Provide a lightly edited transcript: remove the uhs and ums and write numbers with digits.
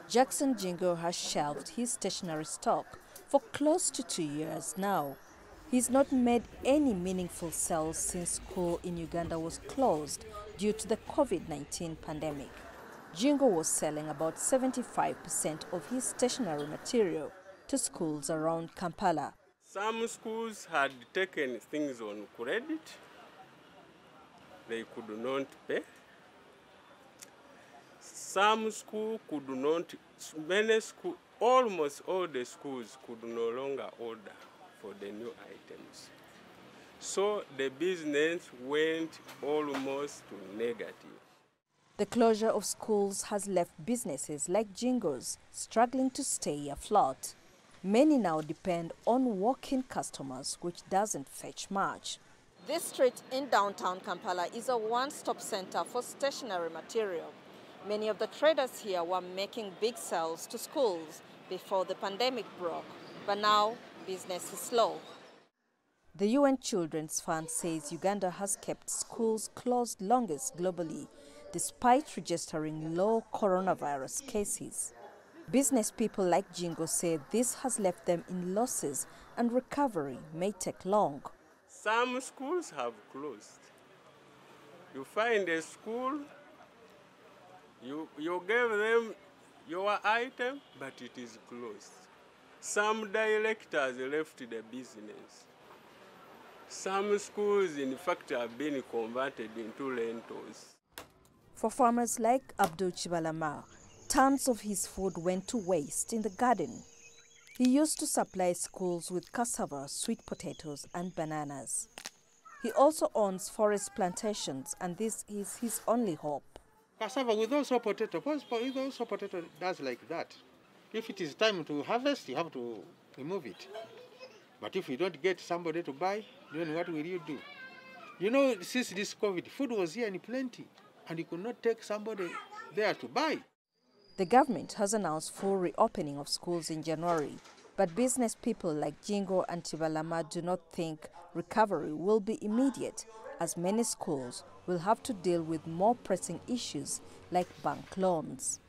Jackson Jingo has shelved his stationery stock for close to 2 years now. He's not made any meaningful sales since school in Uganda was closed due to the COVID-19 pandemic. Jingo was selling about 75% of his stationery material to schools around Kampala. Some schools had taken things on credit. They could not pay. Some schools could not, almost all the schools could no longer order for the new items. So the business went almost to negative. The closure of schools has left businesses like Jingo's struggling to stay afloat. Many now depend on walk-in customers, which doesn't fetch much. This street in downtown Kampala is a one-stop center for stationery material. Many of the traders here were making big sales to schools before the pandemic broke, but now business is slow. The UN Children's Fund says Uganda has kept schools closed longest globally, despite registering low coronavirus cases. Business people like Jingo say this has left them in losses and recovery may take long. Some schools have closed. You find a school, you give them your item, but it is closed. Some directors left the business. Some schools, in fact, have been converted into rentals. For farmers like Abdul Chibalama, tons of his food went to waste in the garden. He used to supply schools with cassava, sweet potatoes and bananas. He also owns forest plantations, and this is his only hope. Cassava with also potato, with also potato does like that. If it is time to harvest, you have to remove it. But if you don't get somebody to buy, then what will you do? You know, since this COVID, food was here in plenty, and you could not take somebody there to buy. The government has announced full reopening of schools in January, but business people like Jingo and Tibalama do not think recovery will be immediate, as many schools will have to deal with more pressing issues like bank loans.